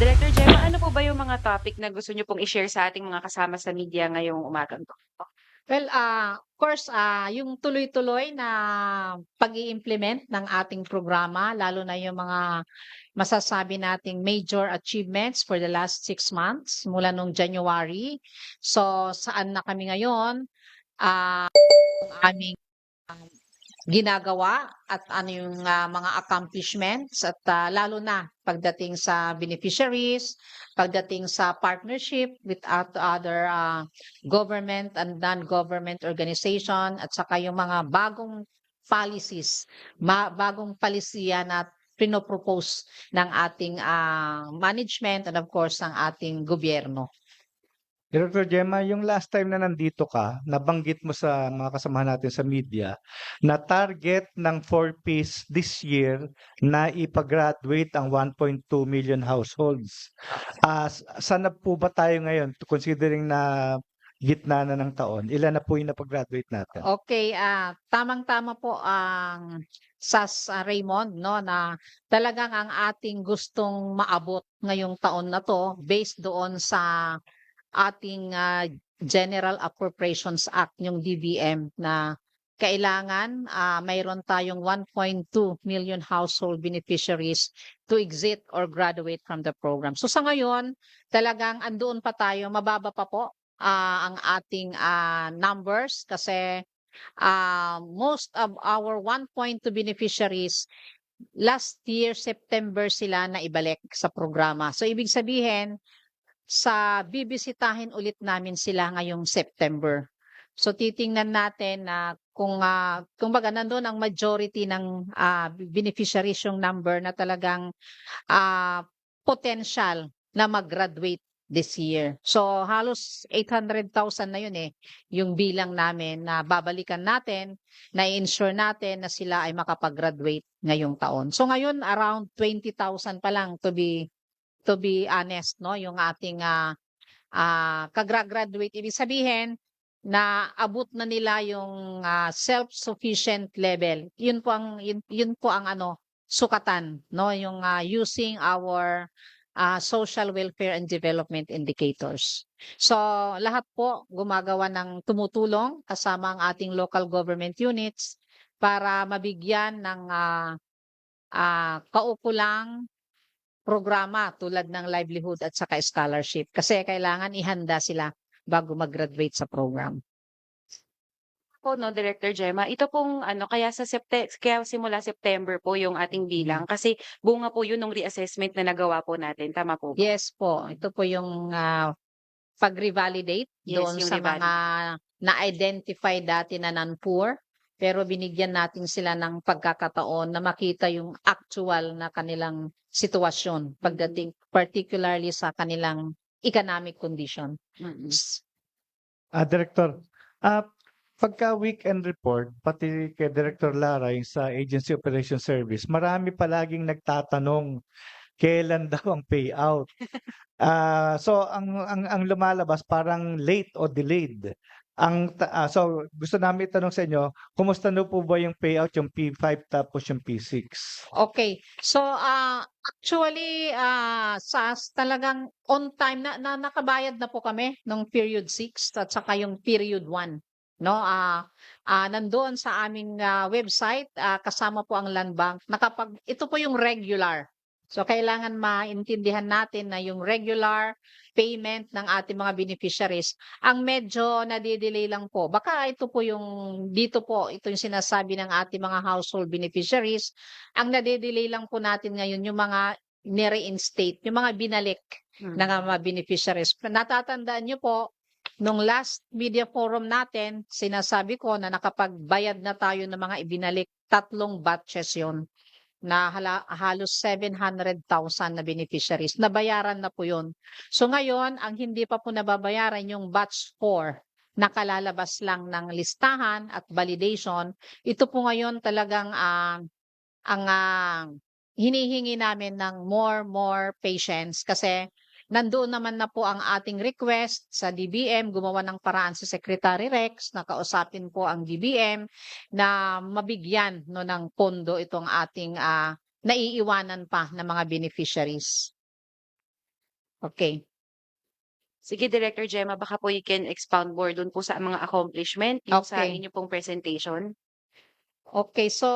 Director Gemma, ano po ba yung mga topic na gusto niyo pong i-share sa ating mga kasama sa media ngayong umagang 'to? Well, of course, yung tuloy-tuloy na pag-i-implement ng ating programa, lalo na yung mga masasabi nating major achievements for the last 6 months mula nung January. So, saan na kami ngayon, ang aming ginagawa at ano yung mga accomplishments at lalo na pagdating sa beneficiaries, pagdating sa partnership with other government and non-government organization at saka yung mga bagong policies, bagong palisiyan at pinopropose ng ating management and of course ng ating gobyerno. Director Gemma, yung last time na nandito ka, nabanggit mo sa mga kasamahan natin sa media na target ng 4Ps this year na ipag-graduate ang 1.2 million households. Sana po ba tayo ngayon, considering na gitna na ng taon, ilan na po yung napag-graduate natin? Okay, tamang-tama po ang Raymond, no, na talagang ang ating gustong maabot ngayong taon na 'to based doon sa ating General Appropriations Act, yung DBM, na kailangan mayroon tayong 1.2 million household beneficiaries to exit or graduate from the program. So sa ngayon, talagang andoon pa tayo, mababa pa po ang ating numbers kasi most of our 1.2 beneficiaries last year September sila na ibalik sa programa. So ibig sabihin, bibisitahin ulit namin sila ngayong September. So titingnan natin na kumbaga nandoon ang majority ng beneficiaries, yung number na talagang potential na mag-graduate this year. So halos 800,000 na yun yung bilang namin na babalikan natin, na i-ensure natin na sila ay makapag-graduate ngayong taon. So ngayon around 20,000 pa lang to be honest, no, yung ating kagra-graduate. Ibig sabihin na abot na nila yung self-sufficient level. Yun po ang ano sukatan, no, yung using our social welfare and development indicators. So lahat po gumagawa ng tumutulong kasama ang ating local government units para mabigyan ng kaukulang programa tulad ng livelihood at saka scholarship kasi kailangan ihanda sila bago mag-graduate sa program. Po 'no, Director Gemma, ito pong ano, kaya simula September po yung ating bilang kasi bunga po yun nung reassessment na nagawa po natin, tama po ba? Yes po, ito po yung pag-revalidate Yes, doon yung sa mga revalidate. na-identify dati na non-poor, pero binigyan natin sila ng pagkakataon na makita yung actual na kanilang sitwasyon pagdating particularly sa kanilang economic condition. Mm. Director, ah, pagka weekend report, pati kay Director Lara yung sa Agency Operation Service, marami palaging nagtatanong kailan daw ang payout. So ang lumalabas parang late o delayed. So gusto namin itanong sa inyo, kumusta na po ba yung payout, yung P5 tapos yung P6? Okay. So, actually, talagang on time na nakabayad na po kami nung period 6 at saka yung period 1, no? Nandoon sa aming website, kasama po ang Land Bank. Ito po yung regular. So, kailangan maintindihan natin na yung regular payment ng ating mga beneficiaries, ang medyo nade-delay lang po. Baka ito yung sinasabi ng ating mga household beneficiaries, ang nade-delay lang po natin ngayon yung mga ni-reinstate, yung mga binalik ng mga beneficiaries. Natatandaan niyo po, nung last media forum natin, sinasabi ko na nakapagbayad na tayo ng mga ibinalik, 3 batches yon na halos 700,000 na beneficiaries. Nabayaran na po yun. So ngayon, ang hindi pa po nababayaran yung batch 4 na kalalabas lang ng listahan at validation. Ito po ngayon talagang ang hinihingi namin ng more patience kasi nandoon naman na po ang ating request sa DBM, gumawa ng paraan si Secretary Rex, nakausapin po ang DBM na mabigyan no ng pondo itong ating naiiwanan pa ng mga beneficiaries. Okay. Sige, Director Gemma, baka po you can expound more dun po sa mga accomplishment yung sa Okay. inyo pong presentation. Okay, so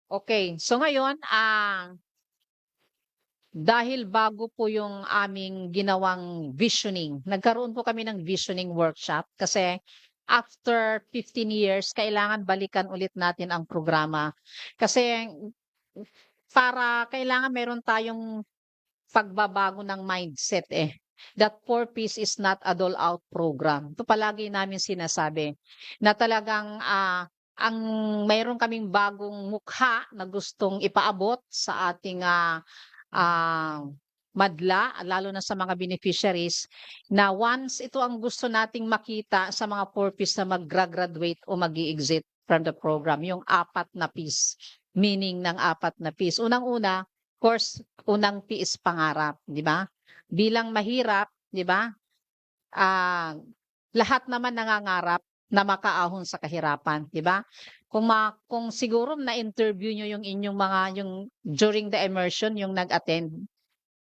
okay. So ngayon, dahil bago po yung aming ginawang visioning, nagkaroon po kami ng visioning workshop kasi after 15 years, kailangan balikan ulit natin ang programa. Kasi para kailangan meron tayong pagbabago ng mindset eh. That 4Ps is not a dole-out program. Ito palagi namin sinasabi na talagang ang mayroon kaming bagong mukha na gustong ipaabot sa ating ah, madla, lalo na sa mga beneficiaries, na once ito ang gusto nating makita sa mga 4Ps na mag-graduate o mag exit from the program, yung 4 na Ps, meaning ng 4 na Ps. Unang-una, of course, unang P is pangarap, di ba? Bilang mahirap, di ba? Ah, lahat naman nangangarap na makaahon sa kahirapan, di ba? Kung siguro na-interview nyo yung inyong mga yung during the immersion yung nag-attend.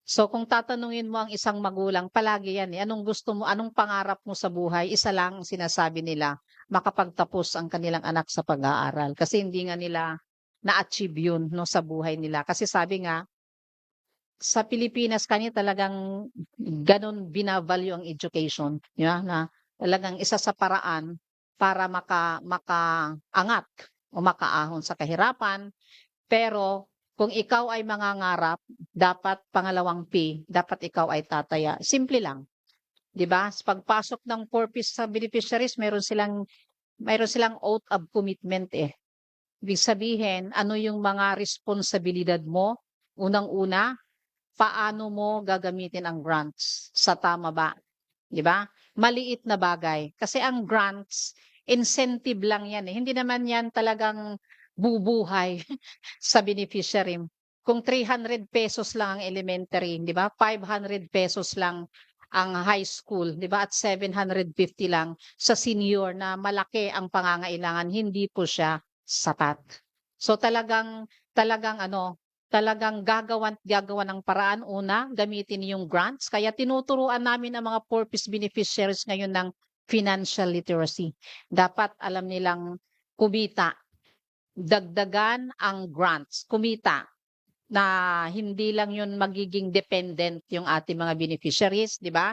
So kung tatanungin mo ang isang magulang, palagi yan eh, anong gusto mo, anong pangarap mo sa buhay? Isa lang ang sinasabi nila, makapagtapos ang kanilang anak sa pag-aaral. Kasi hindi nga nila na-achieve yun no, sa buhay nila. Kasi sabi nga, sa Pilipinas kanya talagang gano'n binavalue ang education, 'di ba, na talagang isa sa paraan para makaangat o makaahon sa kahirapan. Pero kung ikaw ay mangangarap, dapat pangalawang P, dapat ikaw ay tataya. Simple lang, 'di ba? Sa pagpasok ng 4Ps sa beneficiaries, meron silang oath of commitment eh. Ibig sabihin, ano yung mga responsibilidad mo? Unang-una, paano mo gagamitin ang grants, sa tama ba, 'di ba? Maliit na bagay kasi ang grants incentive lang 'yan eh. Hindi naman 'yan talagang bubuhay sa beneficiary. Kung ₱300 lang ang elementary, 'di ba? ₱500 lang ang high school, 'di ba? At ₱750 lang sa senior na malaki ang pangangailangan, hindi po siya sapat. So talagang ano, talagang gagawan ng paraan. Una, gamitin yung grants. Kaya tinuturuan namin ang mga 4Ps beneficiaries ngayon ng financial literacy. Dapat alam nilang kumita, dagdagan ang grants, kumita na hindi lang yun magiging dependent yung ating mga beneficiaries, di ba?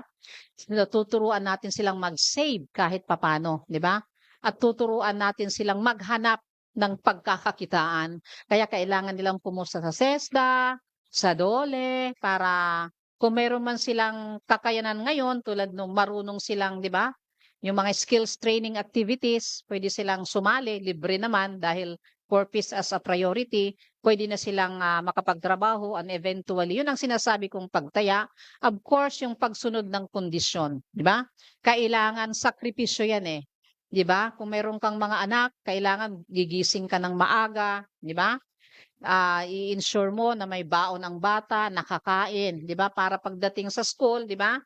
Tuturuan natin silang mag-save kahit papano, di ba? At tuturuan natin silang maghanap ng pagkakakitaan. Kaya kailangan nilang pumusta sa SESDA, sa DOLE, para kung meron man silang kakayanan ngayon, tulad nung marunong silang, di ba? Yung mga skills training activities, pwede silang sumali, libre naman dahil purpose as a priority, pwede na silang makapagtrabaho and eventually, yun ang sinasabi kong pagtaya. Of course, yung pagsunod ng kondisyon, di ba? Kailangan sakripisyo yan eh. 'Di ba? Kung meron kang mga anak, kailangan gigising ka ng maaga, 'di ba? I-ensure mo na may baon ang bata, nakakain, 'di ba? Para pagdating sa school, 'di ba?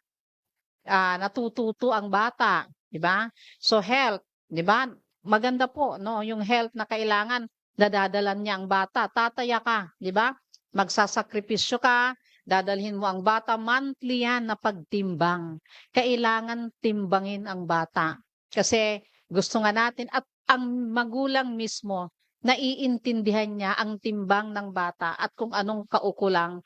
Natututo ang bata, 'di ba? So health, 'di ba? Maganda po, no, yung health na kailangan nadadalan niya ang bata. Tataya ka, 'di ba? Magsasakripisyo ka, dadalhin mo ang bata, monthly yan na pagtimbang. Kailangan timbangin ang bata. Kasi gusto nga natin at ang magulang mismo naiintindihan niya ang timbang ng bata at kung anong kaukulang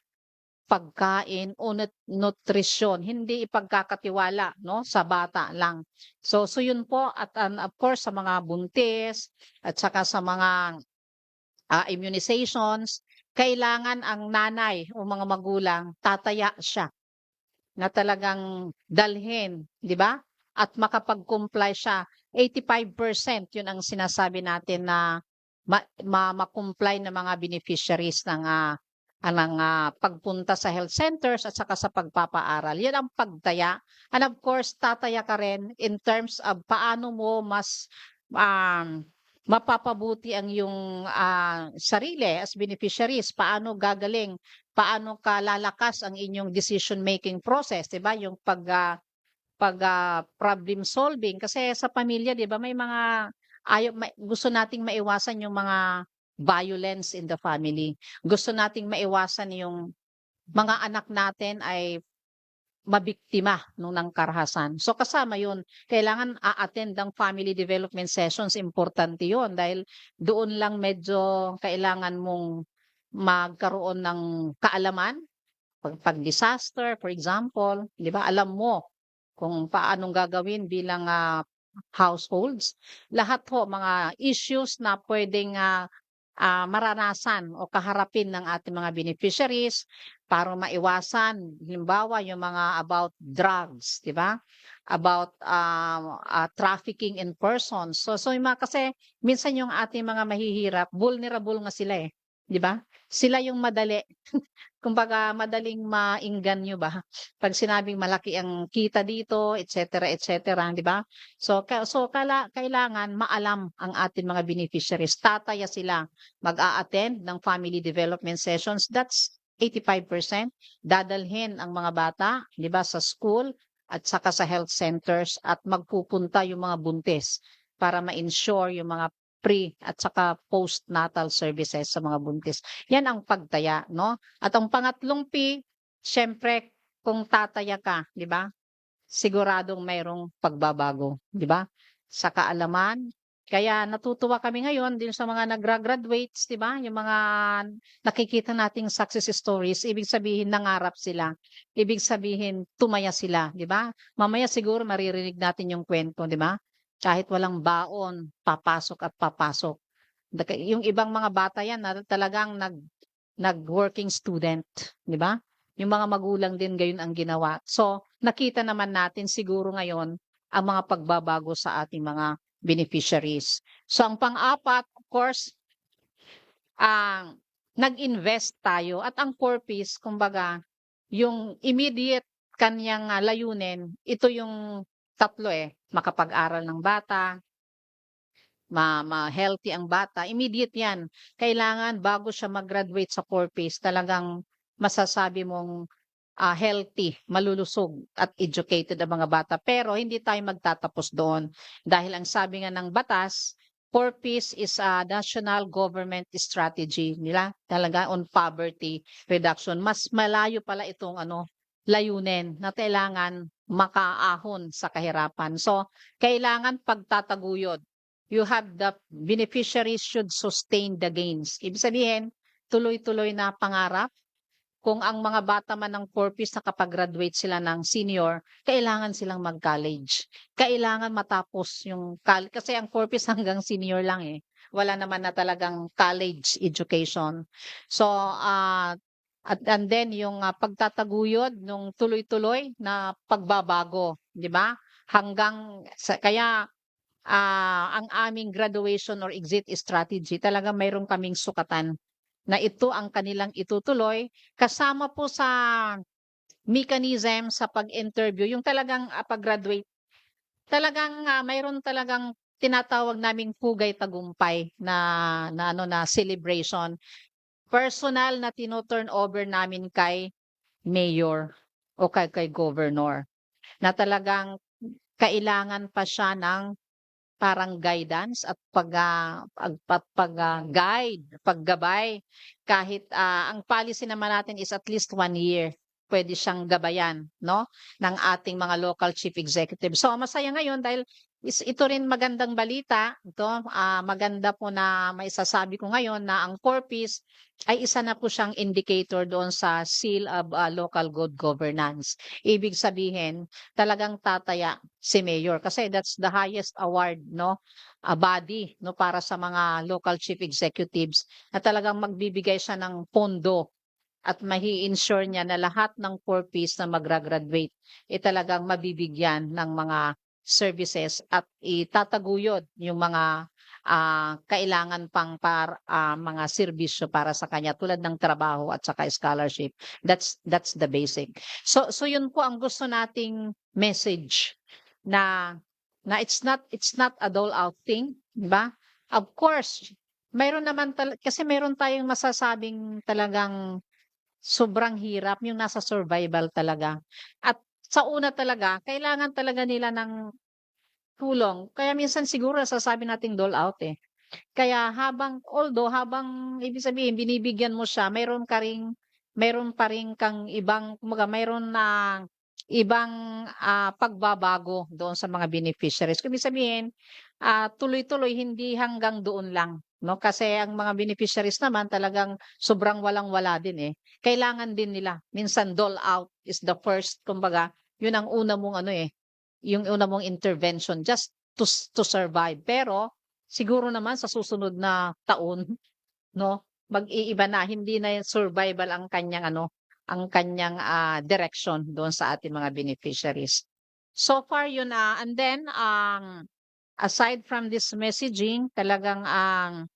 pagkain o nutrisyon, hindi ipagkakatiwala 'no, sa bata lang. So yun po at of course sa mga buntis at saka sa mga, immunizations, kailangan ang nanay o mga magulang tataya siya na talagang dalhin, 'di ba? At makapag-comply siya. 85% yun ang sinasabi natin na ma-comply ng mga beneficiaries ng pagpunta sa health centers at saka sa pagpapaaral. Yan ang pagtaya. And of course, tataya ka rin in terms of paano mo mas mapapabuti ang iyong sarili as beneficiaries. Paano gagaling, paano ka lalakas ang inyong decision making process, 'di ba? Yung problem solving kasi sa pamilya 'di ba may mga gusto nating maiwasan yung mga violence in the family. Gusto nating maiwasan yung mga anak natin ay mabiktima ng karahasan. So kasama 'yun, kailangan a-attend ang family development sessions, importante 'yun dahil doon lang medyo kailangan mong magkaroon ng kaalaman pag disaster for example, 'di ba? Alam mo kung paanong gagawin bilang households. Lahat ho mga issues na puwedeng maranasan o kaharapin ng ating mga beneficiaries para maiwasan halimbawa yung mga about drugs, 'di ba? About trafficking in persons. So yung mga kasi minsan yung ating mga mahihirap vulnerable nga sila, 'di ba? Sila yung madali kumbaga madaling maengganyo ba 'pag sinabing malaki ang kita dito, et cetera, 'di ba? Kailangan maalam ang ating mga beneficiaries. Tataya sila mag-a-attend ng family development sessions. That's 85%. Dadalhin ang mga bata, 'di ba, sa school at saka sa health centers at magpupunta yung mga buntis para ma-ensure yung mga pre at saka postnatal services sa mga buntis. Yan ang pagtaya, no? At ang pangatlong P, siyempre kung tataya ka, 'di ba? Siguradong mayroong pagbabago, 'di ba? Sa kaalaman. Kaya natutuwa kami ngayon din sa mga nagra-graduates, 'di ba? Yung mga nakikita nating success stories, ibig sabihin nangarap sila. Ibig sabihin tumaya sila, 'di ba? Mamaya siguro maririnig natin yung kwento, 'di ba? Kahit walang baon, papasok at papasok. Yung ibang mga bata yan na talagang nag-working student, 'di ba? Yung mga magulang din gayon ang ginawa. So, nakita naman natin siguro ngayon ang mga pagbabago sa ating mga beneficiaries. So, ang pang-apat, of course, ang nag-invest tayo at ang purpose, kumbaga, yung immediate kanyang layunin, ito yung tatlo makapag-aral ng bata, ma-healthy ang bata, immediate 'yan. Kailangan bago siya mag-graduate sa purpose, talagang masasabi mong healthy, malulusog at educated ang mga bata. Pero hindi tayo magtatapos doon dahil ang sabi nga ng batas, purpose is a national government strategy nila talaga on poverty reduction. Mas malayo pala itong layunin na kailangan makaahon sa kahirapan. So, kailangan pagtataguyod. You have the beneficiaries should sustain the gains. Ibig sabihin, tuloy-tuloy na pangarap. Kung ang mga bata man ng purpose nakapag-graduate sila ng senior, kailangan silang mag-college. Kailangan matapos yung kasi ang purpose hanggang senior lang Wala naman na talagang college education. So, and then yung pagtataguyod nung tuloy-tuloy na pagbabago, 'di ba? Kaya ang aming graduation or exit strategy, talagang mayroon kaming sukatan na ito ang kanilang itutuloy kasama po sa mechanism sa pag-interview, yung talagang pag-graduate, talagang mayroon talagang tinatawag naming pugay tagumpay na celebration. Personal na tino-turn over namin kay mayor o kay governor na talagang kailangan pa siya ng parang guidance at guide, paggabay. Kahit ang policy naman natin is at least 1 year pwede siyang gabayan, no, ng ating mga local chief executive. So masaya ngayon dahil ito rin magandang balita. Ito, maganda po na maisasabi ko ngayon na ang purpose ay isa na po siyang indicator doon sa seal of local good governance. Ibig sabihin, talagang tataya si mayor kasi that's the highest award, no, body, no, para sa mga local chief executives na talagang magbibigay siya ng pondo at mahi-ensure niya na lahat ng purpose na magra-graduate talagang mabibigyan ng mga services at itataguyod yung mga kailangan pang mga serbisyo para sa kanya tulad ng trabaho at saka scholarship. That's the basic. So yun po ang gusto nating message na it's not a dole out thing, 'di ba? Of course, mayroon naman kasi mayroon tayong masasabing talagang sobrang hirap yung nasa survival talaga. At sa una talaga kailangan talaga nila ng tulong. Kaya minsan siguro nasasabi nating dole out, eh. Kaya habang ibig sabihin binibigyan mo siya, meron pa rin kang ibang kumbaga mayroon na ibang, pagbabago doon sa mga beneficiaries. Ibig sabihin, tuloy-tuloy hindi hanggang doon lang, 'no? Kasi ang mga beneficiaries naman talagang sobrang walang-wala din, eh. Kailangan din nila minsan dole out is the first kumbaga, yun ang una mong ano, eh, yung una mong intervention just to survive. Pero siguro naman sa susunod na taon, 'no, mag-iiba na, hindi na yung survival ang kanyang, direksyon doon sa ating mga beneficiaries. So far yun, and then, aside from this messaging talagang ang,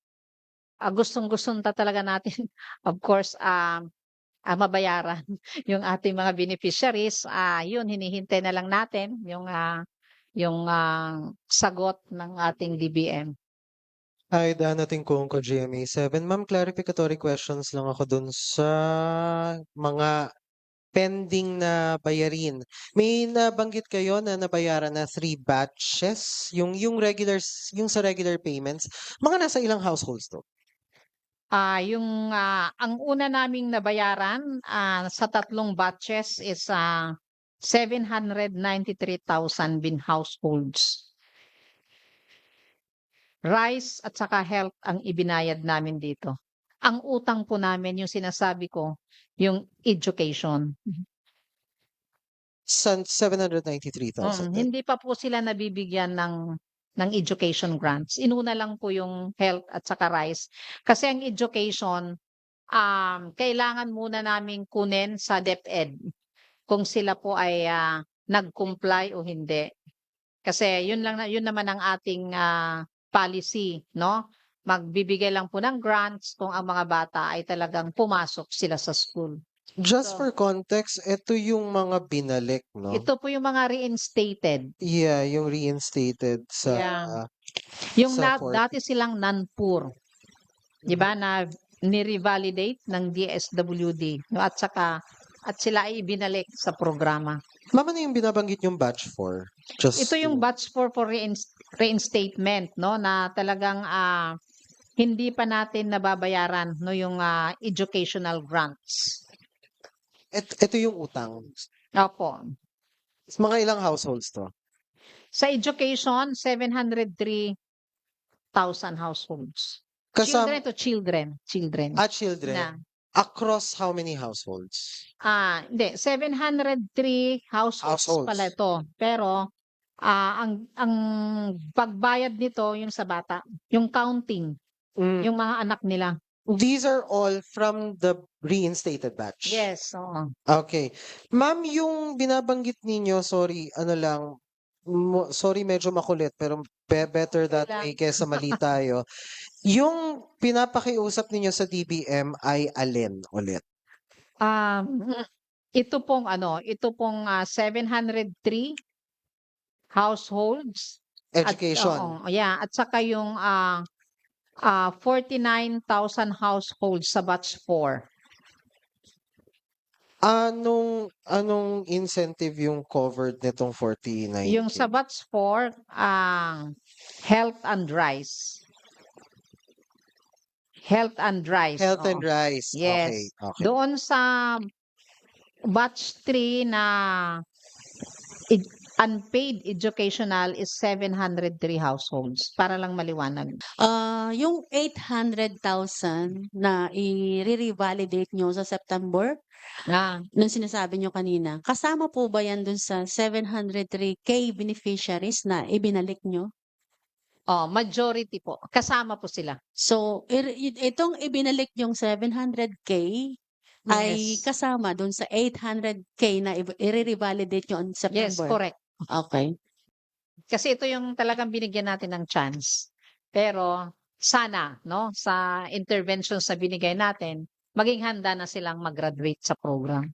gustong-gusto talaga natin of course, mabayaran yung ating mga beneficiaries. Yun hinihintay na lang natin yung sagot ng ating DBM. Hi, danating kong ko GMA7. Ma'am, clarificatory questions lang ako dun sa mga pending na bayarin. May nabanggit kayo na nabayaran na 3 batches, yung sa regular payments. Mga nasa ilang households to? Ang una naming nabayaran, sa 3 batches is, 793,000 bin households. Rice at saka health ang ibinayad namin dito. Ang utang po namin yung sinasabi ko, yung education. Sa 793,000 din. Hindi pa po sila nabibigyan ng education grants. Inuna lang po yung health at saka rice. Kasi ang education, kailangan muna naming kunin sa DepEd kung sila po ay, nag-comply o hindi. Kasi yun naman ang ating, policy, 'no? Magbibigay lang po ng grants kung ang mga bata ay talagang pumasok sila sa school. Just So, for context, ito yung mga binalik, no? ito po yung mga reinstated. Yeah, yung reinstated sa Yeah. Yung sa dati silang non-poor, 'di ba, na ni-revalidate ng DSWD, no, at sila ay ibinalik sa programa. Ma'am, ano yung binabanggit yung batch 4? Just Ito yung batch for reinstatement, no, na talagang, hindi pa natin nababayaran, no, yung, educational grants. ito yung utang. Opo. Mga ilang households to? Sa education, 703,000 households. Kasama, Children. children. Na. Across how many households? Hindi, 703 households pala Households. ito. Pero, ang pagbayad nito yung sa bata, yung counting, yung mga anak nila. These are all from the reinstated batch. Yes, oo. Okay. Ma'am, yung binabanggit ninyo, sorry, ano lang, sorry medyo makulit, pero better that lang. way kesa mali tayo. Yung pinapakiusap ninyo sa DBM ay alin ulit? Ito pong 703 households Education. at saka yung 49,000 households sa batch 4. Anong incentive yung covered nitong 49? Yung sa batch 4, health and rice. Health and rice. Health oo. and rice. Yes. Okay, okay. Doon sa batch 3 na unpaid educational is 703 households. Para lang maliwanag. Yung 800,000 na i-revalidate nyo sa September, nung sinasabi nyo kanina, kasama po ba yan dun sa 703K beneficiaries na ibinalik nyo? Majority po. Kasama po sila. So, itong ibinalik yung 700K ay Yes. kasama dun sa 800K na i-revalidate nyo on Yes, September? correct. Okay. Kasi ito yung talagang binigyan natin ng chance. Pero sana, no, sa interventions na binigay natin, maging handa na silang mag-graduate sa program.